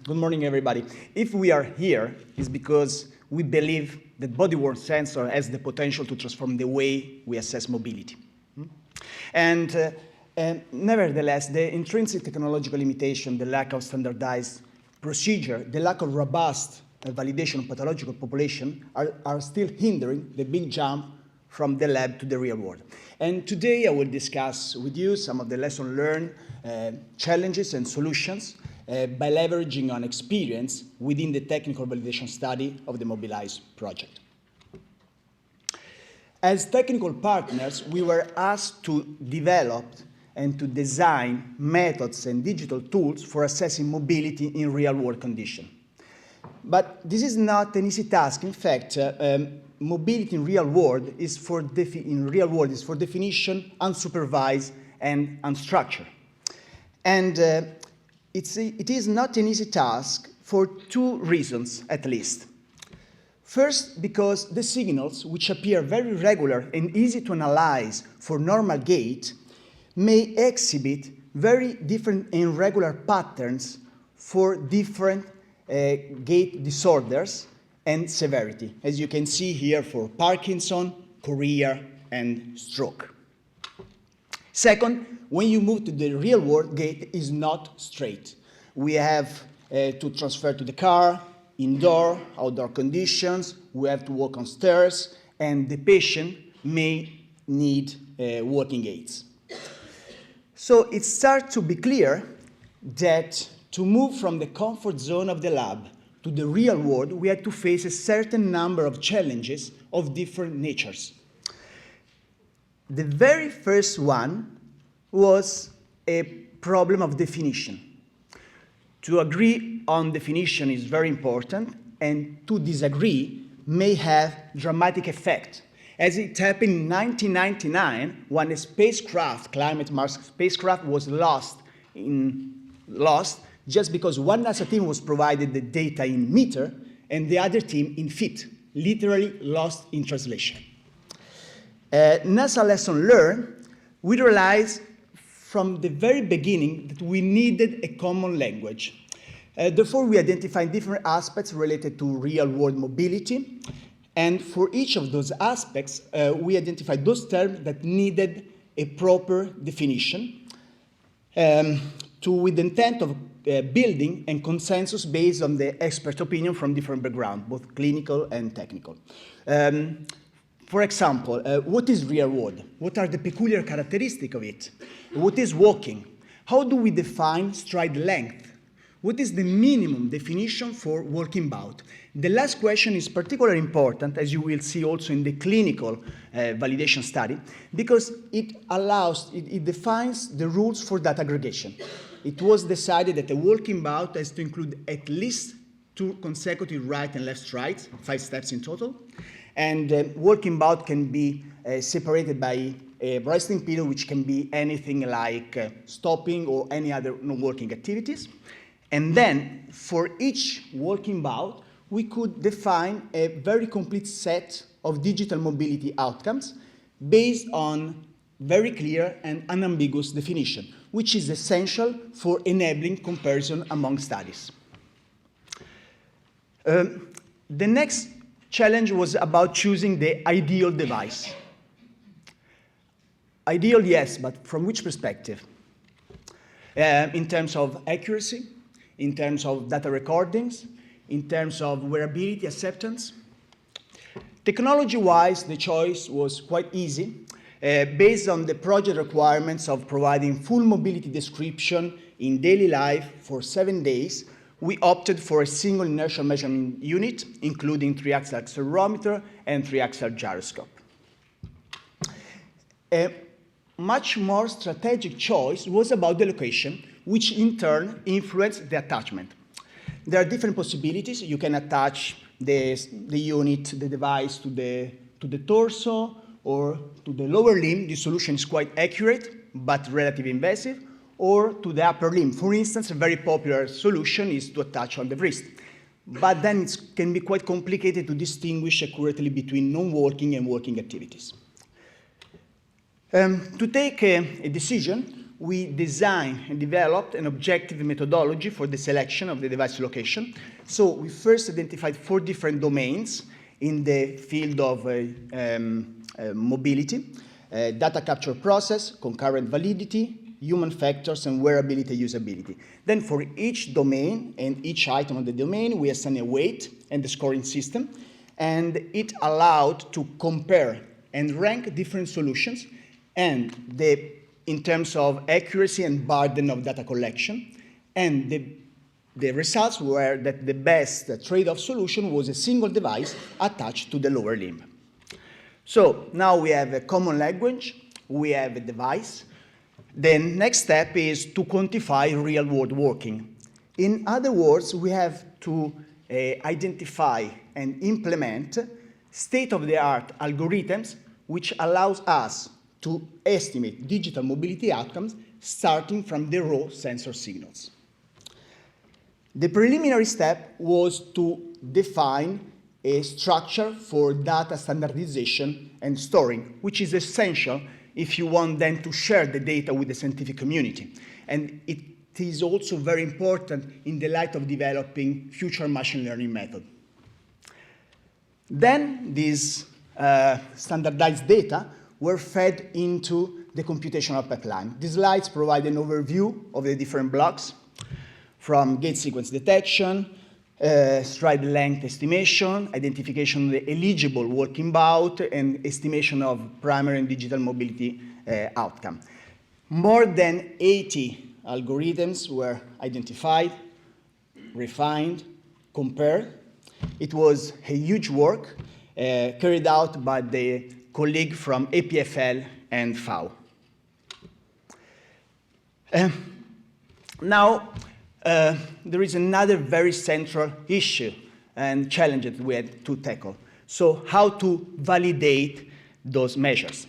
Good morning, everybody. If we are here, it's because we believe that body-worn sensor has the potential to transform the way we assess mobility. And nevertheless, the intrinsic technological limitation, the lack of standardized procedure, the lack of robust validation of pathological population are still hindering the big jump from the lab to the real world. And today I will discuss with you some of the lessons learned, challenges and solutions by leveraging on experience within the technical validation study of the Mobilise project. As technical partners, we were asked to develop and to design methods and digital tools for assessing mobility in real-world conditions. But this is not an easy task. In fact, mobility in real world is for definition unsupervised and unstructured. And it is not an easy task for two reasons, at least. First, because the signals, which appear very regular and easy to analyze for normal gait, may exhibit very different and irregular patterns for different gait disorders and severity, as you can see here for Parkinson, chorea, and stroke. Second, when you move to the real world, gait is not straight. We have to transfer to the car, indoor, outdoor conditions, we have to walk on stairs, and the patient may need walking aids. So it starts to be clear that to move from the comfort zone of the lab to the real world, we had to face a certain number of challenges of different natures. The very first one was a problem of definition. To agree on definition is very important, and to disagree may have dramatic effect, as it happened in 1999 when a spacecraft, Climate Mars spacecraft, was lost just because one NASA team was provided the data in meter and the other team in feet, literally lost in translation. NASA lesson learned, we realized from the very beginning that we needed a common language. Therefore, we identified different aspects related to real-world mobility, and for each of those aspects, we identified those terms that needed a proper definition with the intent of building and consensus based on the expert opinion from different backgrounds, both clinical and technical. For example, what is real world? What are the peculiar characteristics of it? What is walking? How do we define stride length? What is the minimum definition for walking bout? The last question is particularly important, as you will see also in the clinical validation study, because it defines the rules for data aggregation. It was decided that a walking bout has to include at least 2 consecutive right and left strides, 5 steps in total. And walking bout can be separated by a resting period, which can be anything like stopping or any other non-walking activities. And then, for each walking bout, we could define a very complete set of digital mobility outcomes based on very clear and unambiguous definition, which is essential for enabling comparison among studies. The next challenge was about choosing the ideal device. Ideal, yes, but from which perspective? In terms of accuracy, in terms of data recordings, in terms of wearability acceptance. Technology-wise, the choice was quite easy. Based on the project requirements of providing full mobility description in daily life for 7 days, we opted for a single inertial measurement unit, including 3-axis accelerometer and 3-axis gyroscope. A much more strategic choice was about the location, which in turn influenced the attachment. There are different possibilities. You can attach the unit, the device to the torso or to the lower limb. The solution is quite accurate, but relatively invasive, or to the upper limb. For instance, a very popular solution is to attach on the wrist. But then it can be quite complicated to distinguish accurately between non-walking and walking activities. To take a decision, we designed and developed an objective methodology for the selection of the device location. So we first identified 4 different domains in the field of mobility: data capture process, concurrent validity, human factors, and wearability usability. Then for each domain and each item of the domain, we assign a weight and the scoring system, and it allowed to compare and rank different solutions, and in terms of accuracy and burden of data collection. And the results were that the best trade-off solution was a single device attached to the lower limb. So now we have a common language, we have a device. The next step is to quantify real-world working. In other words, we have to identify and implement state-of-the-art algorithms which allows us to estimate digital mobility outcomes starting from the raw sensor signals. The preliminary step was to define a structure for data standardization and storing, which is essential if you want then to share the data with the scientific community. And it is also very important in the light of developing future machine learning methods. Then these standardized data were fed into the computational pipeline. These slides provide an overview of the different blocks, from gate sequence detection, stride length estimation, identification of the eligible working bout, and estimation of primary and digital mobility outcome. More than 80 algorithms were identified, refined, compared. It was a huge work carried out by the colleague from APFL and FAO. Now, there is another very central issue and challenge that we had to tackle. So how to validate those measures.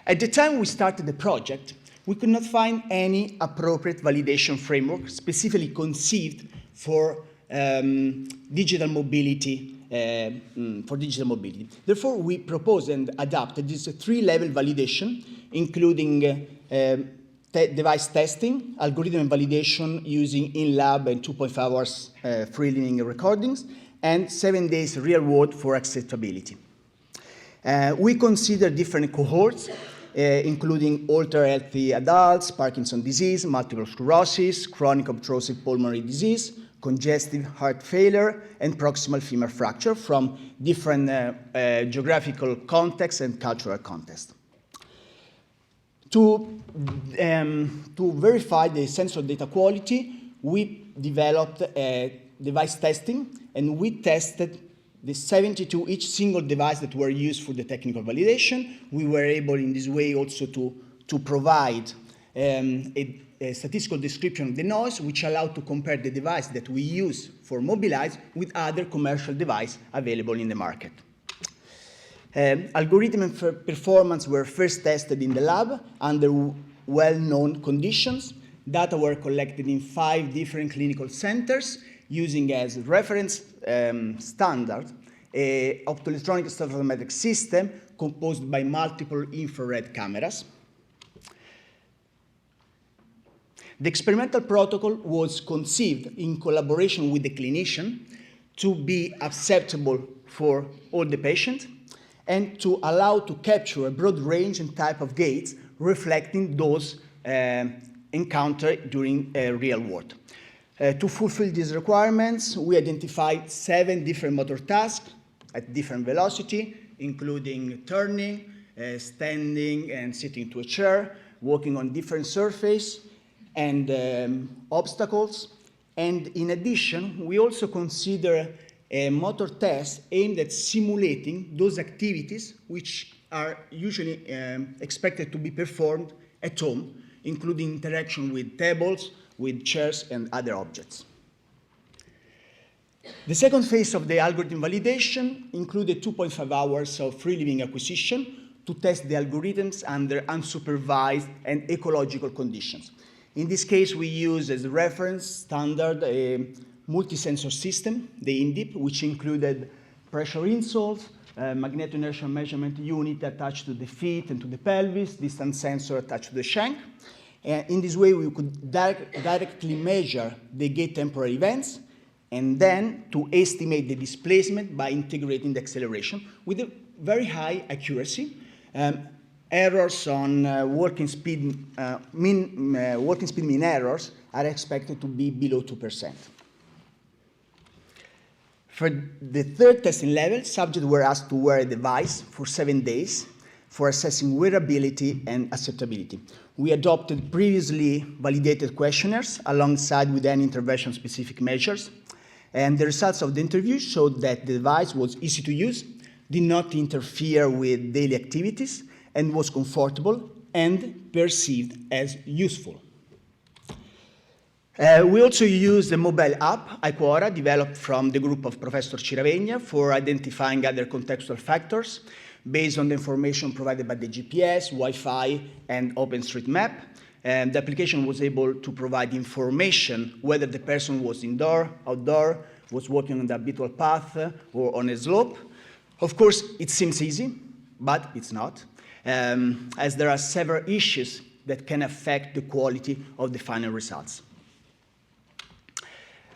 At the time we started the project, we could not find any appropriate validation framework specifically conceived for digital mobility. Therefore, we proposed and adapted this 3-level validation, including device testing, algorithm and validation using in-lab and 2.5 hours free living recordings, and 7 days real-world for acceptability. We consider different cohorts, including ultra-healthy adults, Parkinson's disease, multiple sclerosis, chronic obstructive pulmonary disease, congestive heart failure, and proximal femur fracture from different geographical contexts and cultural contexts. To verify the sensor data quality, we developed device testing, and we tested the 72 each single device that were used for the technical validation. We were able in this way also to provide a statistical description of the noise, which allowed to compare the device that we use for Mobilise with other commercial devices available in the market. Algorithm and performance were first tested in the lab under well-known conditions. Data were collected in 5 different clinical centers using as reference standard an optoelectronic stereophotometric system composed by multiple infrared cameras. The experimental protocol was conceived in collaboration with the clinician to be acceptable for all the patients and to allow to capture a broad range and type of gaits reflecting those encountered during real world. To fulfill these requirements, we identified 7 different motor tasks at different velocity, including turning, standing and sitting to a chair, walking on different surface, and obstacles. And in addition, we also consider a motor test aimed at simulating those activities which are usually expected to be performed at home, including interaction with tables, with chairs, and other objects. The second phase of the algorithm validation included 2.5 hours of free living acquisition to test the algorithms under unsupervised and ecological conditions. In this case, we use as a reference standard a multi-sensor system, the INDIP, which included pressure insoles, magneto-inertial measurement unit attached to the feet and to the pelvis, distance sensor attached to the shank. In this way, we could directly measure the gate temporal events and then to estimate the displacement by integrating the acceleration with a very high accuracy. Errors on walking speed mean errors are expected to be below 2%. For the third testing level, subjects were asked to wear a device for 7 days for assessing wearability and acceptability. We adopted previously validated questionnaires alongside with any intervention-specific measures, and the results of the interview showed that the device was easy to use, did not interfere with daily activities, and was comfortable and perceived as useful. We also used a mobile app, iQuora, developed from the group of Professor Ciravegna for identifying other contextual factors based on the information provided by the GPS, Wi-Fi, and OpenStreetMap. And the application was able to provide information whether the person was indoor, outdoor, was walking on the habitual path, or on a slope. Of course, it seems easy, but it's not, as there are several issues that can affect the quality of the final results.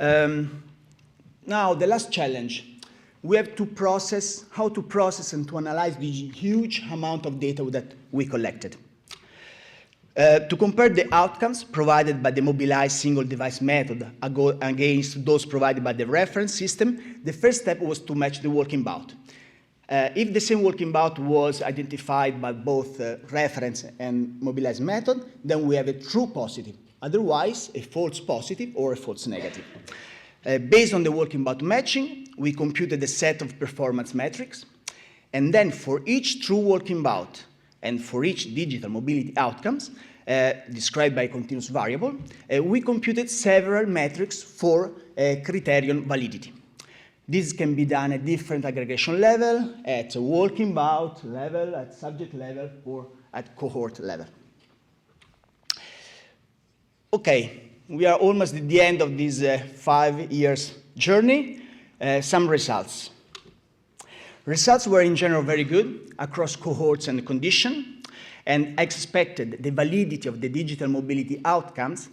Now, the last challenge. We have to process, how to process and to analyze the huge amount of data that we collected. To compare the outcomes provided by the Mobilise single device method against those provided by the reference system, the first step was to match the walking bout. If the same walking bout was identified by both reference and Mobilise method, then we have a true positive. Otherwise, a false positive or a false negative. Based on the walking bout matching, we computed a set of performance metrics, and then for each true walking bout and for each digital mobility outcomes described by a continuous variable, we computed several metrics for criterion validity. This can be done at different aggregation level, at a walking bout level, at subject level, or at cohort level. Okay. We are almost at the end of this 5 years journey. Some results. Results were in general very good across cohorts and condition, and expected the validity of the digital mobility outcomes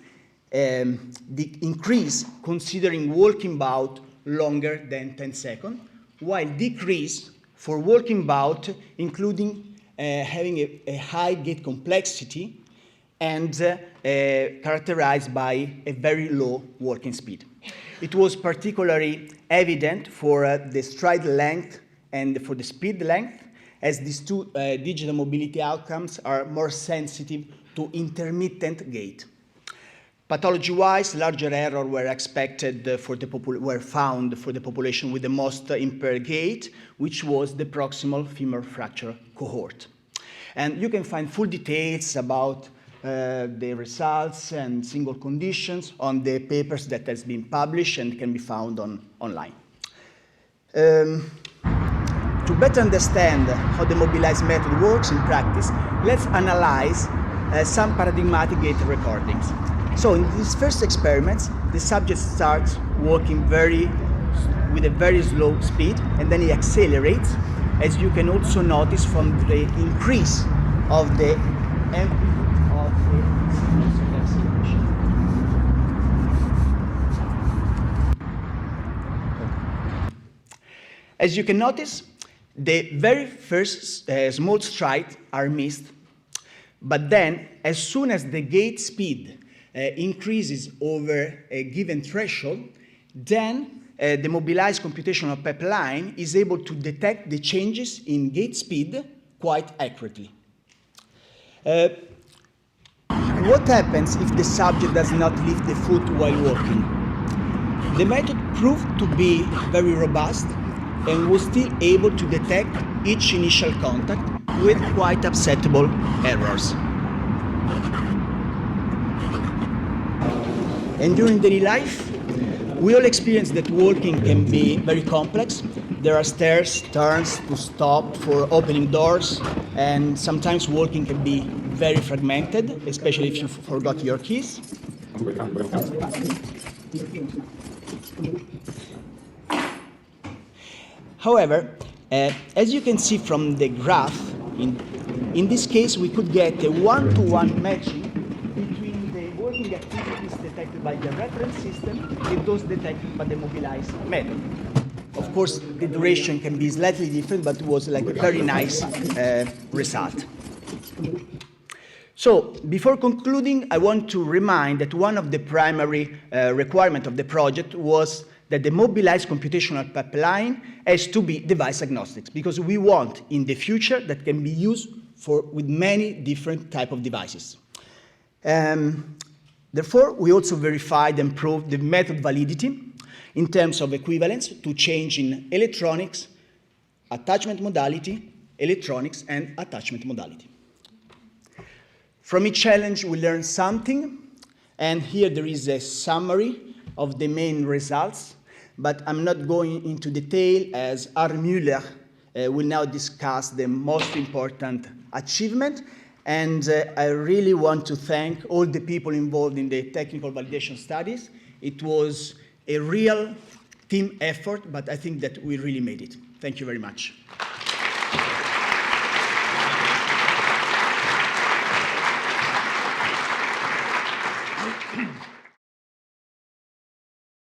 increase considering walking bout longer than 10 seconds, while decrease for walking bout including having a high gate complexity and characterized by a very low walking speed. It was particularly evident for the stride length and for the speed length, as these two digital mobility outcomes are more sensitive to intermittent gait. Pathology-wise, larger errors were expected were found for the population with the most impaired gait, which was the proximal femur fracture cohort. And you can find full details about the results and single conditions on the papers that has been published and can be found online. To better understand how the Mobilise method works in practice, let's analyze some paradigmatic gait recordings. So in these first experiments, the subject starts walking with a very slow speed, and then he accelerates, as you can also notice from the increase of the amplitude of the acceleration. As you can notice, the very first small strides are missed, but then as soon as the gait speed increases over a given threshold, then the Mobilise computational pipeline is able to detect the changes in gait speed quite accurately. What happens if the subject does not lift the foot while walking? The method proved to be very robust and was still able to detect each initial contact with quite acceptable errors. And during daily life, we all experience that walking can be very complex. There are stairs, turns to stop for opening doors, and sometimes walking can be very fragmented, especially if you forgot your keys. However, as you can see from the graph, in this case we could get a one-to-one matching between missing activities detected by the reference system and those detected by the Mobilise method. Of course, the duration can be slightly different, but it was like a very nice result. So, before concluding, I want to remind that one of the primary requirements of the project was that the Mobilise computational pipeline has to be device agnostic, because we want, in the future, that can be used with many different types of devices. Therefore, we also verified and proved the method validity in terms of equivalence to change in electronics, attachment modality, electronics, and attachment modality. From each challenge, we learned something, and here there is a summary of the main results, but I'm not going into detail as R. Müller will now discuss the most important achievement, and I really want to thank all the people involved in the technical validation studies. It was a real team effort, but I think that we really made it. Thank you very much.